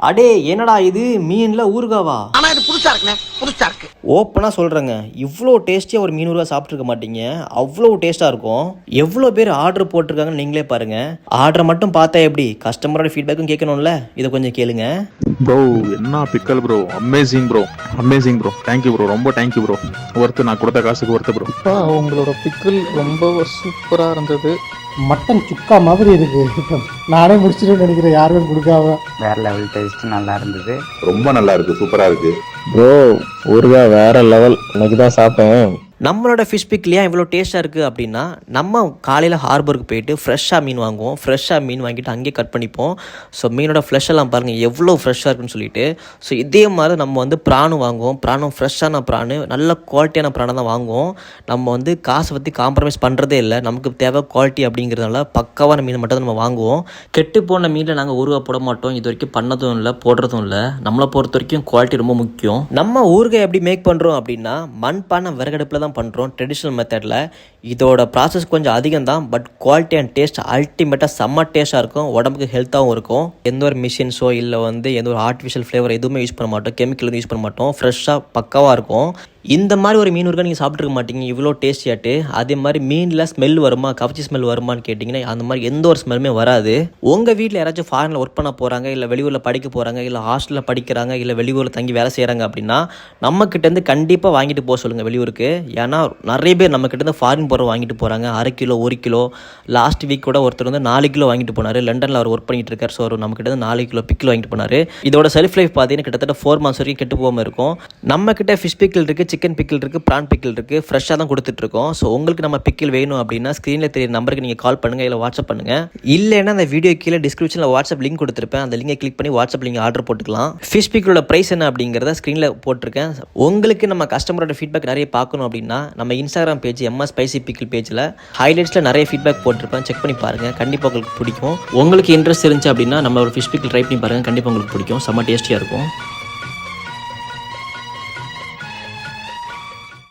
அடே என்னடா இது மீன்ல ஊறுகாவா? ஆனா இது புதுசா இருக்குண்ணே, புதுசா இருக்கு. ஓப்பனாக சொல்கிறேங்க, இவ்வளோ டேஸ்டியாக ஒரு மீன் ஊறுகாய் சாப்பிட்ருக்க மாட்டீங்க. அவ்வளோ டேஸ்ட்டாக இருக்கும். எவ்வளோ பேர் ஆர்டர் போட்டிருக்காங்கன்னு நீங்களே பாருங்கள். ஆர்டரை மட்டும் பார்த்தா எப்படி, கஸ்டமரோட ஃபீட்பேக்கும் கேட்கணும்ல, இதை கொஞ்சம் கேளுங்க. ப்ரோ என்ன பிக்கல் bro, amazing bro, amazing bro, thank you bro, ரொம்ப தேங்க்யூ ப்ரோ. ஒர்த்து, நான் கொடுத்த காசுக்கு ஒர்த்து ப்ரோ. உங்களோட பிக்கிள் ரொம்ப சூப்பராக இருந்தது. மட்டன் சுக்கா மாதிரி இருக்கு. நானே முடிச்சிட்டு நினைக்கிறேன், யாருமே கொடுக்காம. வேற லெவல் டேஸ்ட், நல்லா இருந்தது. ரொம்ப நல்லா இருக்கு, சூப்பரா இருக்கு ப்ரோ. ஊறுகாய் வேற லெவல். இன்னைக்கு தான் சாப்பிட்டேன். நம்மளோட ஃபிஷ் பிக்கில் ஏன் இவ்வளோ டேஸ்ட்டாக இருக்குது அப்படின்னா, நம்ம காலையில் ஹார்பருக்கு போயிட்டு ஃப்ரெஷ்ஷாக மீன் வாங்குவோம். ஃப்ரெஷ்ஷாக மீன் வாங்கிட்டு அங்கேயே கட் பண்ணிப்போம். ஸோ மீனோட ஃப்ளஷ் எல்லாம் பாருங்கள் எவ்வளோ ஃப்ரெஷ்ஷாக இருக்குன்னு சொல்லிட்டு. ஸோ இதே மாதிரி நம்ம வந்து ப்ரானும் வாங்குவோம். ப்ரானும் ஃப்ரெஷ்ஷான ப்ரானு, நல்ல குவாலிட்டியான ப்ரானை தான் வாங்குவோம். நம்ம வந்து காசை பற்றி காம்ப்ரமைஸ் பண்ணுறதே இல்லை. நமக்கு தேவை குவாலிட்டி அப்படிங்கிறதுனால பக்காவான மீன் மட்டும் தான் நம்ம வாங்குவோம். கெட்டு போன மீனில் நாங்கள் ஊறுகாய் போட மாட்டோம். இது வரைக்கும் பண்ணதும் இல்லை, போடுறதும் இல்லை. நம்மளை பொறுத்த வரைக்கும் குவாலிட்டி ரொம்ப முக்கியம். நம்ம ஊறுகாய் எப்படி மேக் பண்ணுறோம் அப்படின்னா, மண்பானை விறகடுப்பில் தான் பண்ணுறோம், ட்ரெடிஷ்னல் மெத்தடில். இதோட ப்ராசஸ் கொஞ்சம் அதிகம் தான், பட் குவாலிட்டி அண்ட் டேஸ்ட் அல்டிமேட்டாக செம்ம டேஸ்ட்டாக இருக்கும். உடம்புக்கு ஹெல்த்தாகவும் இருக்கும். எந்த ஒரு மிஷின்ஸோ இல்லை வந்து எந்த ஒரு ஆர்டிஃபிஷியல் ஃப்ளேவர் எதுவுமே யூஸ் பண்ண மாட்டோம், கெமிக்கல் யூஸ் பண்ண மாட்டோம். ஃப்ரெஷ்ஷாக பக்காவாக இருக்கும். இந்த மாதிரி ஒரு மீன் ஊறுகாய் நீங்கள் சாப்பிட்ருக்க மாட்டீங்க இவ்வளோ டேஸ்டியாட்டு. அதே மாதிரி மீனில் ஸ்மெல் வருமா, கவச்சி ஸ்மெல் வருமானு கேட்டிங்கன்னா அந்த மாதிரி எந்த ஒரு ஸ்மெல்லுமே வராது. உங்கள் வீட்டில் யாராச்சும் ஃபாரினில் ஒர்க் பண்ண போகிறாங்க, இல்லை வெளியூரில் படிக்க போகிறாங்க, இல்லை ஹாஸ்டலில் படிக்கிறாங்க, இல்லை வெளியூரில் தங்கி வேலை செய்கிறாங்க அப்படின்னா நம்மக்கிட்டேருந்து கண்டிப்பாக வாங்கிட்டு போக சொல்லுங்கள் வெளியூருக்கு. ஏன்னா நிறைய பேர் நம்மக்கிட்டேருந்து ஃபாரின் போகிற வாங்கிட்டு போகிறாங்க. 1/2 கிலோ 1 கிலோ. லாஸ்ட் வீக் கூட ஒருத்தர் வந்து 4 கிலோ வாங்கிட்டு போனார். லண்டனில் அவர் ஒர்க் பண்ணிட்டு இருக்கார். ஸோ அவர் நம்மக்கிட்ட 4 கிலோ பிக்கில் வாங்கிட்டு போனார். இதோட செல்ஃப் லைஃப் பார்த்தீங்கன்னா கிட்டத்தட்ட 4 months வரைக்கும் கெட்டு போகாமல் இருக்கும். நம்மக்கிட்ட ஃபிஷ் பிக்கில் இருக்குது, சிக்கன் பிக்கில் இருக்குது, ப்ரான் பிக்கில் இருக்குது. ஃப்ரெஷ்ஷாக தான் கொடுத்துட்ருக்கோம். ஸோ உங்களுக்கு நம்ம பிக்கில் வேணும் அப்படின்னா ஸ்க்ரீனில் தெரிய நம்பருக்கு நீங்கள் கால் பண்ணுங்கள், இல்லை வாட்ஸ்அப் பண்ணுங்கள். இல்லைன்னா அந்த வீடியோ கீழே டிஸ்கிரிப்ஷனில் வாட்ஸ்அப் லிங்க் கொடுத்துருப்பேன். அந்த லிங்கை கிளிக் பண்ணி வாட்ஸ்அப் நீங்கள் ஆர்டர் போட்டுக்கலாம். ஃபிஷ் பிக்கிலோட ப்ரைஸ் என்ன அப்படிங்கிறத ஸ்க்ரீனில் போட்டிருக்கேன். உங்களுக்கு நம்ம கஸ்டமரோட ஃபீட்பேக் நிறைய பார்க்கணும் அப்படின்னா நம்ம இன்ஸ்டாகிராம் பேஜ் MS ஸ்பைசி பிக்கில் பேஜில் ஹைலைட்ஸில் நிறைய ஃபீட்பேக் போட்டிருப்பேன். செக் பண்ணி பாருங்கள், கண்டிப்பாக உங்களுக்கு பிடிக்கும். உங்களுக்கு இன்ட்ரெஸ்ட் இருந்துச்சு அப்படின்னா நம்மளோட ஃபிஷ் பிக்கில் ட்ரை பண்ணி பாருங்கள், கண்டிப்பாக உங்களுக்கு பிடிக்கும். செம்ம டேஸ்டியாக இருக்கும்.